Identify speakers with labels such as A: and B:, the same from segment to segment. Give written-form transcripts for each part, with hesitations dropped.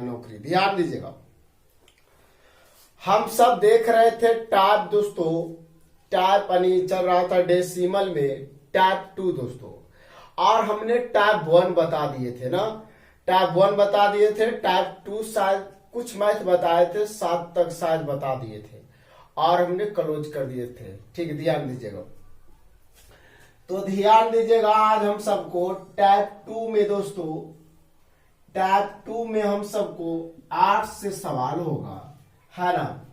A: नौकरी। ध्यान दीजिएगा, हम सब देख रहे थे टाइप दोस्तों, टाइप यानी चल रहा था डेसिमल में टाइप 2 दोस्तों, और हमने टाइप 1 बता दिए थे ना, टाइप 1 बता दिए थे, टाइप 2 शायद कुछ मैथ बताए थे, 7 तक शायद बता दिए थे और हमने क्लोज कर दिए थे। ठीक है, ध्यान दीजिएगा। तो ध्यान दीजिएगा, आज हम सबको टाइप 2 में दोस्तों, टाइप 2 में हम सबको 8 से सवाल होगा, है ना।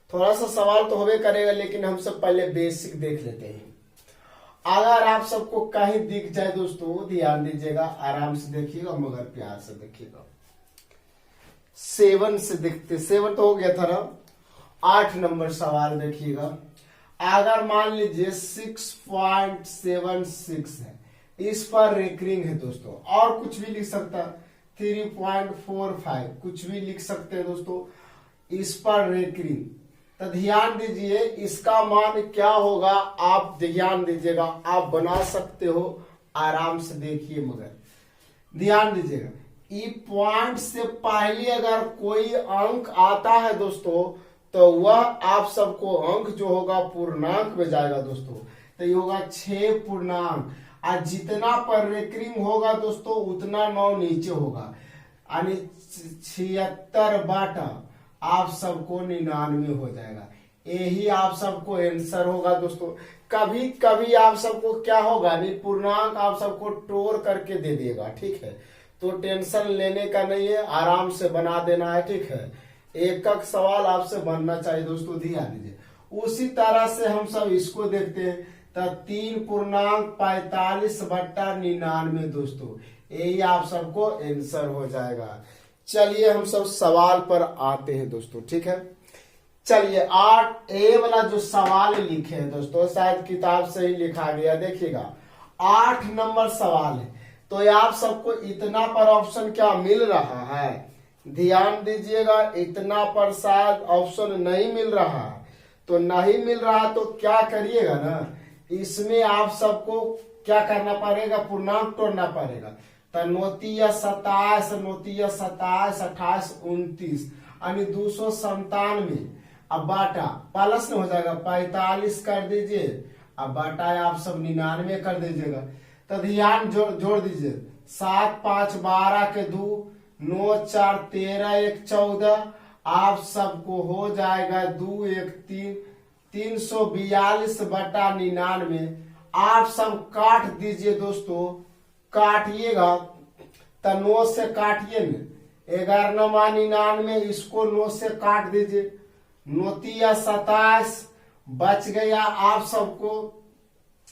A: थोड़ा सा सवाल तो होबे करेगा, लेकिन हम सब पहले बेसिक देख लेते हैं। अगर आप सबको कहीं दिख जाए दोस्तों, ध्यान दीजिएगा, आराम से देखिएगा मगर प्यार से देखिएगा। 7 से दिखते, 7 तो हो गया था ना। 8 नंबर सवाल देखिएगा। अगर मान लीजिए 6.76 है, इस पर रेकरिंग है दोस्तों, और कुछ भी लिख सकता है, 3.45 कुछ भी लिख सकते हैं दोस्तों, इस पर रेकरिंग। तो ध्यान दीजिए, इसका मान क्या होगा, आप ध्यान दीजिएगा, आप बना सकते हो, आराम से देखिए मगर ध्यान दीजिएगा। ई पॉइंट से पहले अगर कोई अंक आता है दोस्तों, तो वह आप सबको अंक जो होगा पूर्णांक में जाएगा दोस्तों। तो ये होगा 6 पूर्णांक, और जितना पर रेकरिंग होगा दोस्तों उतना 9 नीचे होगा, यानी 76 बाटा आप सबको 99 हो जाएगा। यही आप सबको आंसर होगा दोस्तों। कभी कभी आप सबको क्या होगा, नहीं पूर्णांक आप सबको तोड़ करके दे देगा, ठीक है। तो टेंशन लेने का नहीं है, आराम से बना देना है, ठीक है। एक एक सवाल आपसे बनना चाहिए दोस्तों, ध्यान दीजिए। उसी तरह से हम सब इसको देखते हैं, तो 3.45 बट्टा 99 दोस्तों, यही आप सबको आंसर हो जाएगा। चलिए हम सब सवाल पर आते हैं दोस्तों, ठीक है। चलिए 8 ए वाला जो सवाल लिखे हैं दोस्तों, शायद किताब से ही लिखा गया, देखिएगा 8 नंबर सवाल है। तो ये आप सबको इतना पर ऑप्शन क्या मिल रहा है, ध्यान दीजिएगा, इतना पर शायद ऑप्शन नहीं मिल रहा है। तो नहीं मिल रहा तो क्या करिएगा ना, इसमें आप सबको क्या करना पड़ेगा, पूर्णांक तोड़ना पड़ेगा। तो 9 27, 9 27, 28, 29 यानी 297। अब बाटा प्लस में हो जाएगा, 45 कर दीजिए, अब बाटा आप सब 99 कर दीजिएगा। तो ध्यान जोड़ दीजिए, 7 5 12 के 2, 9 4 13, 1 14, आप सबको हो जाएगा 2 1 3, 342 बटा 99। आप सब काट दीजिए दोस्तों, काटिएगा तो 9 से काटिए न, 11 9 99, इसको 9 से काट दीजिए, 9 27 बच गया आप सबको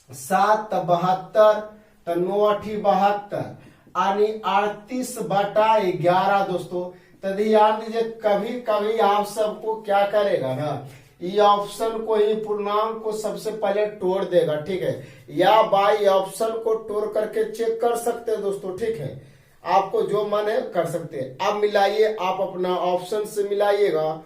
A: 7 72, तो 9 8 72 यानी 38 बटा 11 दोस्तों। तो ध्यान दीजिए, कभी कभी आप सबको क्या करेगा ना, ये ऑप्शन को ही पूर्णांक को सबसे पहले तोड़ देगा, ठीक है, या बाई ऑप्शन को तोड़ करके चेक कर सकते हैं दोस्तों, ठीक है। आपको जो मन है कर सकते हैं। अब मिलाइए, आप अपना ऑप्शन से मिलाइएगा,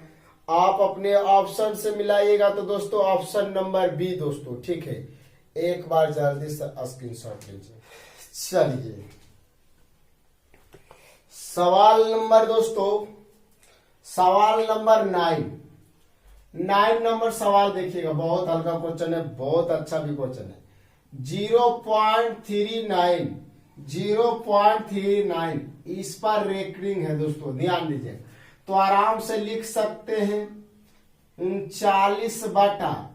A: आप अपने ऑप्शन से मिलाइएगा। तो दोस्तों ऑप्शन नंबर बी दोस्तों, ठीक है, एक बार जल्दी से स्क्रीनशॉट लीजिए। चलिए सवाल नंबर दोस्तों, सवाल नंबर 9 नंबर सवाल देखिएगा, बहुत हल्का क्वेश्चन है, बहुत अच्छा भी क्वेश्चन है। 0.39 इस पर रेकरिंग है दोस्तों, ध्यान दीजिए। तो आराम से लिख सकते हैं 39 बटा,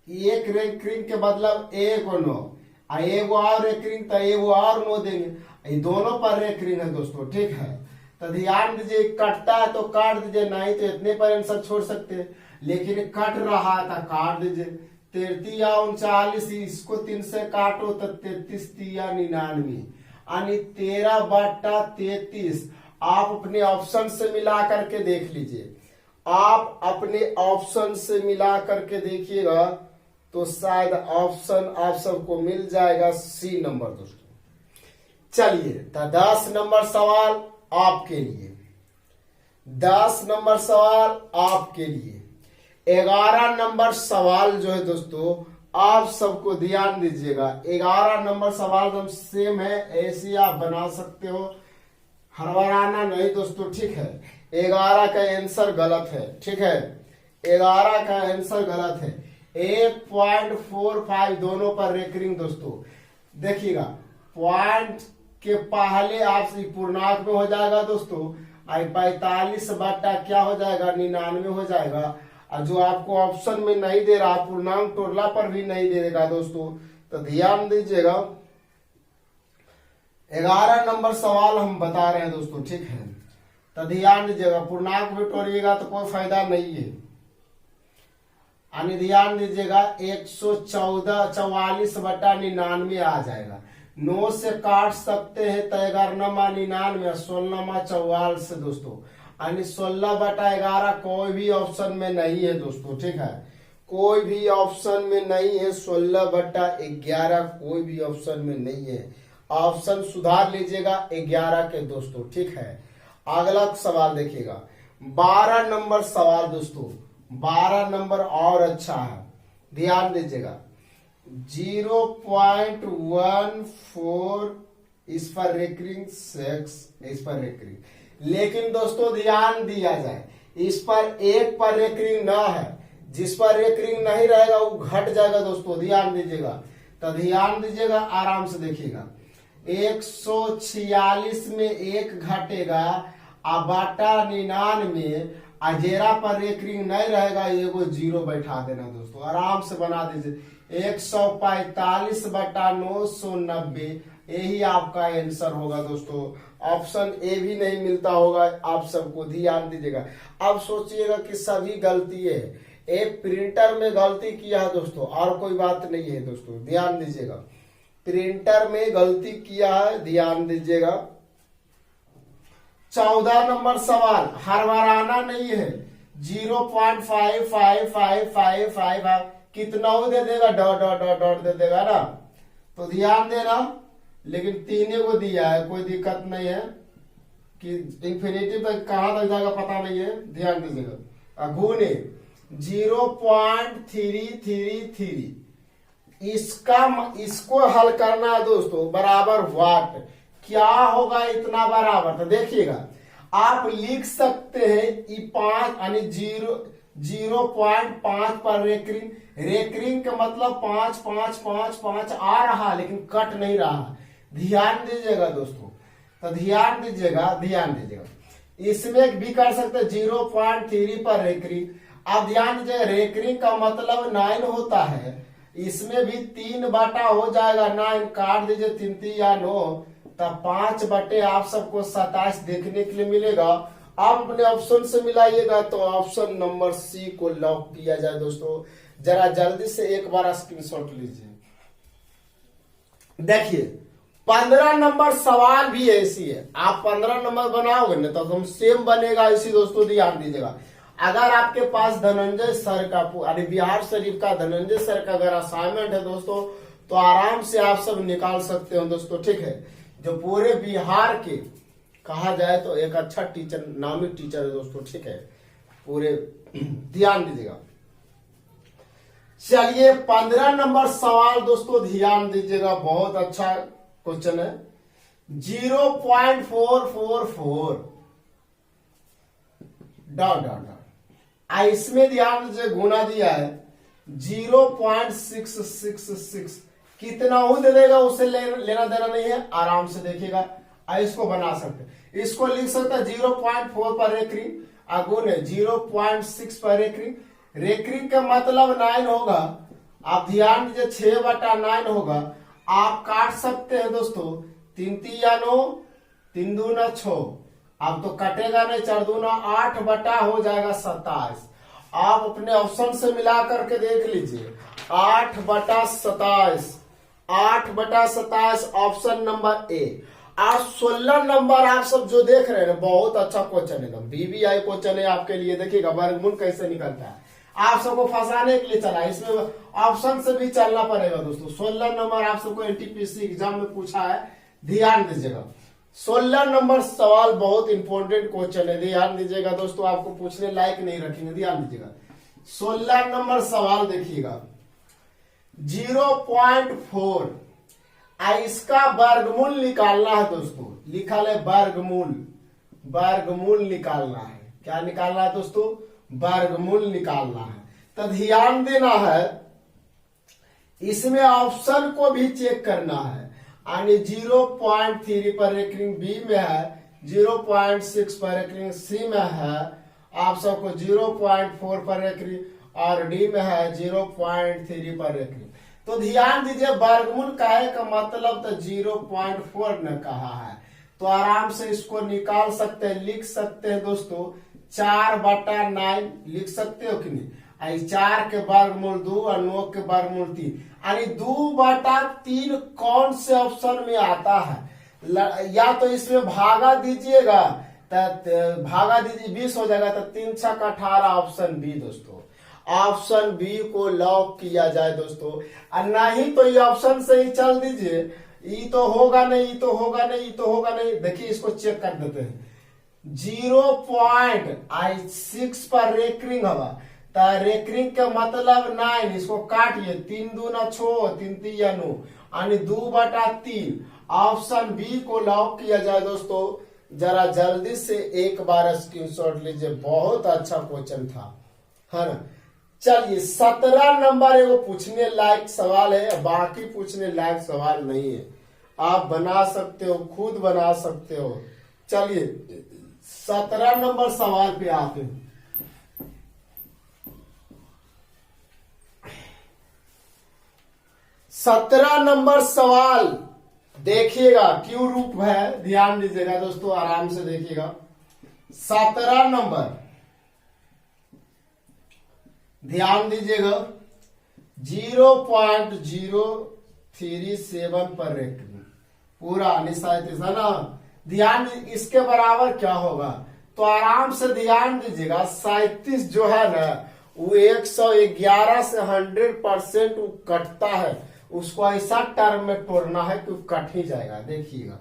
A: एक रेकरिंग के मतलब 1 और 9, एक और रेकरिंग तो 1 और 9 देंगे, ये दोनों पर रेकरिंग है दोस्तों, ठीक है। तो ध्यान दीजिए, कटता है तो काट दीजिए, नहीं तो इतने पर आंसर छोड़ सकते हैं, लेकिन कट रहा था काट दीजिए। 33 या 39, इसको 3 से काटो तो 33 या 99 यानी 13 बटा 33। आप अपने ऑप्शन से मिला करके देख लीजिए, आप अपने ऑप्शन से मिला करके देखिएगा तो शायद ऑप्शन आप सबको मिल जाएगा सी नंबर दोस्तों। चलिए तो 10 नंबर सवाल आपके लिए, 10 नंबर सवाल आपके लिए। 11 नंबर सवाल जो है दोस्तों, आप सबको ध्यान दीजिएगा, 11 नंबर सवाल हम सेम है, ऐसे आप बना सकते हो, हड़बड़ाना नहीं दोस्तों, ठीक है। 11 का आंसर गलत है, ठीक है। 11 का आंसर गलत है। 1.45 दोनों पर रेकरिंग दोस्तों। देखिएगा पॉइंट के पहले आप पूर्णांक में हो जाएगा दोस्तों। 45 बटा क्या हो जाएगा, 99 हो जाएगा। और जो आपको ऑप्शन में नहीं दे रहा, पूर्णांक टोटला पर भी नहीं दे देगा दोस्तों, तो ध्यान दीजिएगा। 11 नंबर सवाल हम बता रहे हैं दोस्तों, ठीक है। तो ध्यान दीजिएगा, पूर्णांक में तोड़िएगा तो कोई फायदा नहीं है। यानी ध्यान दीजिएगा 144 बटा 99 आ जाएगा। 9 से काट सकते हैं तो 11 99, 16 44 दोस्तों। यानी 16 बटा 11 कोई भी ऑप्शन में नहीं है दोस्तों, ठीक है। कोई भी ऑप्शन में नहीं है। 16 बटा 11 कोई भी ऑप्शन में नहीं है। ऑप्शन सुधार लीजिएगा 11 के दोस्तों, ठीक है। अगला सवाल देखिएगा 12 नंबर सवाल दोस्तों। 12 नंबर और अच्छा है, ध्यान दीजिएगा। 0.14 इस पर रेकरिंग 6 इस पर रेकरिंग, लेकिन दोस्तों ध्यान दिया जाए इस पर एक पर रेकरिंग ना है। जिस पर रेकरिंग नहीं रहेगा वो घट जाएगा दोस्तों, ध्यान दीजिएगा। तो ध्यान दीजिएगा, आराम से देखिएगा। 146 में एक घटेगा और बटा 99 अजेरा पर रेकरिंग नहीं रहेगा, एगो 0 बैठा देना दोस्तों, आराम से बना दीजिए। 145 बटा 990 यही आपका आंसर होगा दोस्तों। ऑप्शन ए भी नहीं मिलता होगा आप सबको, ध्यान दीजिएगा। अब सोचिएगा कि सभी गलती है, एक प्रिंटर में गलती किया है दोस्तों, और कोई बात नहीं है दोस्तों, ध्यान दीजिएगा। प्रिंटर में गलती किया है, ध्यान दीजिएगा। 14 नंबर सवाल, हरवराना नहीं है। 0.555555 कितना हो दे देगा, डॉट डॉट डॉट डॉट दे देगा ना, तो ध्यान देना। लेकिन 3 को दिया है, कोई दिक्कत नहीं है कि इंफिनिटी तक कहां तक जाएगा पता नहीं है, ध्यान दीजिएगा। गुणे 0.333 इसको हल करना है दोस्तों, बराबर वाट क्या होगा इतना बराबर। तो देखिएगा आप लिख सकते हैं 5 यानी 0.5 पर रेकरिंग। रेकरिंग का मतलब 5 5 5 5 आ रहा, लेकिन कट नहीं रहा। ध्यान दीजिएगा दोस्तों, तो ध्यान दीजिएगा। इसमें भी कर सकते 0.3 पर रेकरिंग। अब ध्यान दीजिएगा, रेकरिंग का मतलब 9 होता है, इसमें भी 3 बटा हो जाएगा। 9 काट दीजिए 3 3 या 9, तब 5 बटे आप सबको 27 देखने के लिए मिलेगा। आप अपने ऑप्शन से मिलाइएगा तो ऑप्शन नंबर सी को लॉक किया जाए दोस्तों। जरा जल्दी से एक बार स्क्रीनशॉट लीजिए। देखिए 15 नंबर सवाल भी ऐसी है, आप 15 नंबर बनाओगे ना तो हम सेम बनेगा इसी दोस्तों, ध्यान दीजिएगा। अगर आपके पास धनंजय सर का यानी बिहार शरीफ का धनंजय सर का अगर असाइनमेंट है दोस्तों, तो आराम से आप सब निकाल सकते हो दोस्तों, ठीक है। जो पूरे बिहार के कहा जाए तो एक अच्छा टीचर, नामी टीचर है दोस्तों, ठीक है। पूरे ध्यान दीजिएगा। चलिए 15 नंबर सवाल दोस्तों, ध्यान दीजिएगा, बहुत अच्छा क्वेश्चन है। 0.444 डॉट डॉट डॉट, इसमें ध्यान दीजिए गुना दिया है 0.666 कितना हो दे देगा, उससे लेना देना नहीं है, आराम से देखिएगा। इसको बना सकते, इसको लिख सकते हैं 0.4 पर रेकरिंग, अगुण है 0.6 पर रेकरिंग। रेकरिंग का मतलब 9 होगा। आप ध्यान दीजिए 6 बटा 9 होगा। आप काट सकते हैं दोस्तों, 3 3 या 9, 3 दूना 6, अब तो कटेगा नहीं, 4 दूना 8 बटा हो जाएगा 27। आप अपने ऑप्शन से मिला करके देख लीजिए, 8 बटा 27, 8 बटा 27 ऑप्शन नंबर ए। और 16 नंबर आप सब जो देख रहे हैं बहुत अच्छा क्वेश्चन है, एकदम बीबीआई क्वेश्चन है आपके लिए। देखिएगा वर्गमूल कैसे निकलता है, आप सबको फंसाने के लिए चला, इसमें ऑप्शन से भी चलना पड़ेगा दोस्तों। 16 नंबर आप सबको एनटीपीसी एग्जाम में पूछा है, ध्यान दीजिएगा। 16 नंबर सवाल बहुत इंपॉर्टेंट क्वेश्चन है, ध्यान दीजिएगा दोस्तों, आपको पूछने लायक नहीं रखेंगे, ध्यान दीजिएगा। 16 नंबर सवाल देखिएगा 0.4 इसका वर्गमूल निकालना है दोस्तों, लिखा है वर्गमूल। वर्गमूल निकालना है। क्या निकालना है दोस्तों? वर्गमूल निकालना है। तो ध्यान देना है, इसमें ऑप्शन को भी चेक करना है। यानी 0.3 पर रेकरिंग बी में है, 0.6 पर रेकरिंग सी में है, आप सबको 0.4 पर रेकरिंग और डी में है 0.3 पर रेकरिंग। तो ध्यान दीजिए, वर्गमूल कहे का मतलब तो 0.4 ने कहा है, तो आराम से इसको निकाल सकते हैं, लिख सकते हैं दोस्तों। 4/9 लिख सकते हो कि नहीं? 4 के वर्गमूल 2 और 9 के वर्गमूल 3, यानी 2/3 कौन से ऑप्शन में आता है? या तो इसमें भागा दीजिएगा, तो भागा दीजिए 20 हो जाएगा, तो 3 6 का 18, ऑप्शन बी दोस्तों। ऑप्शन बी को लॉक किया जाए दोस्तों। और नहीं तो ये ऑप्शन से ही चल दीजिए, ये तो होगा नहीं, ये तो होगा नहीं, ये तो होगा नहीं। देखिए इसको चेक कर देते हैं। 0.6 पर रेकरिंग होगा, तो रेकरिंग का मतलब 9, इसको काटिए, 3 दूना 6, 3 3 9, यानी 2/3। ऑप्शन बी को लॉक किया जाए दोस्तों। जरा जल्दी से एक बार स्क्रीनशॉट लीजिए, बहुत अच्छा क्वेश्चन था, है ना। चलिए 17 नंबर एगो पूछने लायक सवाल है, बाकी पूछने लायक सवाल नहीं है, आप बना सकते हो, खुद बना सकते हो। चलिए 17 नंबर सवाल पे आते हैं। 17 नंबर सवाल देखिएगा, क्यों रूप है, ध्यान दीजिएगा दोस्तों, आराम से देखिएगा। 17 नंबर ध्यान दीजिएगा, 0.037 पर रेकरिंग पूरा निशान है ना। ध्यान, इसके बराबर क्या होगा? तो आराम से ध्यान दीजिएगा, 37 जो है ना, वो 111 से 100% कटता है, उसको ऐसा टर्म में तोड़ना है कि कट ही जाएगा। देखिएगा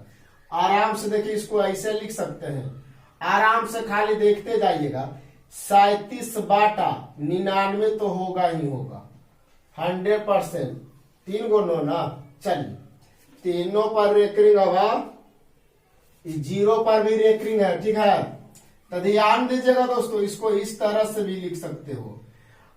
A: आराम से, देखिए इसको ऐसे लिख सकते हैं, आराम से खाली देखते जाइएगा। 37/99 तो होगा ही होगा, 100%। 3 गो 9 ना। चलिए तीनों पर रेकरिंग होगा, 0 पर भी रेकरिंग है, ठीक है। तो ध्यान दीजिएगा दोस्तों, इसको इस तरह से भी लिख सकते हो,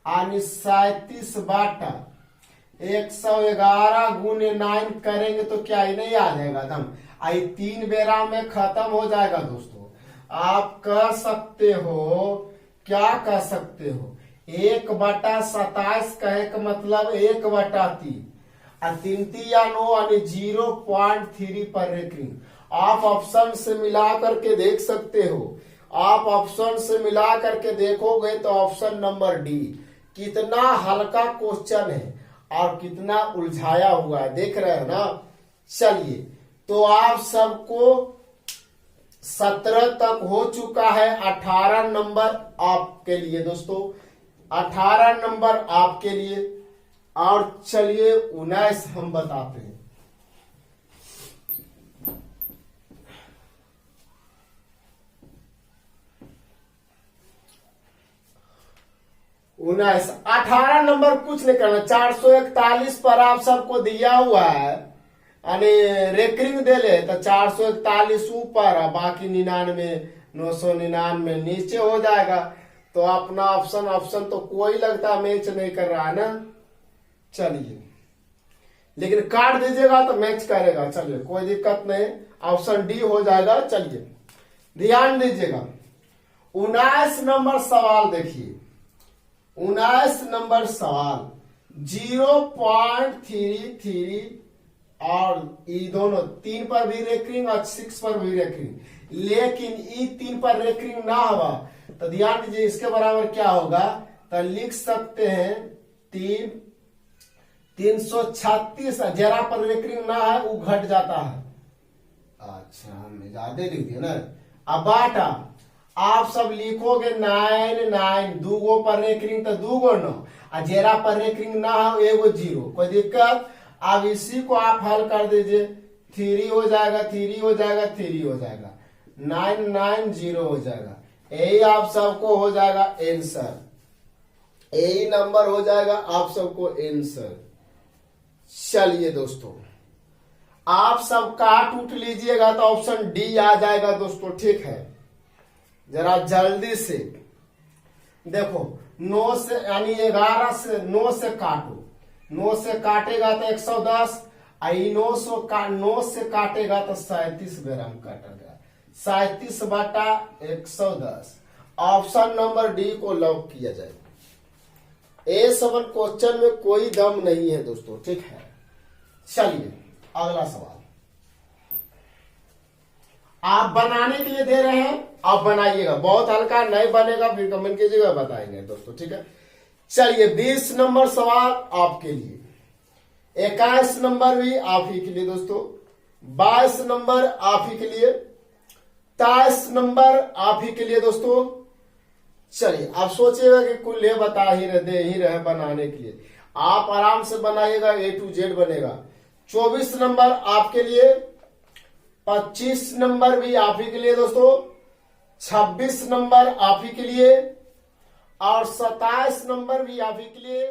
A: यानी 37/111 गुने 9 करेंगे तो क्या ही नहीं आ जाएगा एकदम, आई 3 बेरा में खत्म हो जाएगा दोस्तों। आप कर सकते हो, क्या कर सकते हो, 1/27 कहे का मतलब 1/3, 3 3 या 9 यानी 0.3 पर रेकरिंग। आप ऑप्शन से मिला करके देख सकते हो, आप ऑप्शन से मिला करके देखोगे तो ऑप्शन नंबर डी। कितना हल्का क्वेश्चन है और कितना उलझाया हुआ है, देख रहे हैं ना। चलिए तो आप सबको 17 तक हो चुका है, 18 नंबर आपके लिए दोस्तों, 18 नंबर आपके लिए। और चलिए 19 हम बताते हैं। 19 18 नंबर कुछ नहीं करना, 441 पर आप सबको दिया हुआ है, यानी रेकरिंग दे ले तो 441 ऊपर, बाकी 99 999 नीचे हो जाएगा। तो अपना ऑप्शन तो कोई लगता मैच नहीं कर रहा है ना। चलिए लेकिन काट दीजिएगा तो मैच करेगा, चलिए कोई दिक्कत नहीं, ऑप्शन डी हो जाएगा। चलिए ध्यान दीजिएगा, 19 नंबर सवाल देखिए, 19 नंबर सवाल 0.33 और ये दोनों 3 पर भी रेकरिंग और 6 पर भी रेकरिंग, लेकिन ये 3 पर रेकरिंग ना हुआ तो ध्यान दीजिए इसके बराबर क्या होगा, तो लिख सकते हैं 336। जरा पर रेकरिंग ना है वो घट जाता है, अच्छा हमने ज्यादा लिख दिया ना। अब बाटा आप सब लिखोगे 9 2 गो पर रेकरिंग तो 2 गो 9, और जेरा पर रेकरिंग ना हो 1 0, कोई दिक्कत। अब इसी को आप हल कर दीजिए, 3 हो जाएगा, 3 हो जाएगा, 3 हो जाएगा, 9 9 0 हो जाएगा। यही आप सबको हो जाएगा आंसर, यही नंबर हो जाएगा आप सबको आंसर। चलिए दोस्तों आप सब काट उठ लीजिएगा तो ऑप्शन डी आ जाएगा दोस्तों, ठीक है। जरा जल्दी से देखो, 9 से यानी 11 से 9 से काटो, 9 से काटेगा तो 110, 9 से काटेगा तो 37 ग्राम काटेगा, 37 बटा 110। ऑप्शन नंबर डी को लॉक किया जाए। A7 क्वेश्चन में कोई दम नहीं है दोस्तों, ठीक है। चलिए अगला सवाल आप बनाने के लिए दे रहे हैं, आप बनाइएगा, बहुत हल्का नहीं बनेगा फिर कमेंट कीजिएगा, बताएंगे दोस्तों, ठीक है। चलिए 20 नंबर सवाल आपके लिए, 21 नंबर भी आप ही के लिए दोस्तों, 22 नंबर आप ही के लिए, 23 नंबर आप ही के लिए दोस्तों। चलिए आप सोचिएगा कि कुल ये बता ही रहे बनाने के लिए, आप आराम से बनाइएगा, A to Z बनेगा। 24 नंबर आपके लिए, 25 नंबर भी आप ही के लिए दोस्तों, 26 नंबर आप ही के लिए और 27 नंबर भी आप ही के लिए।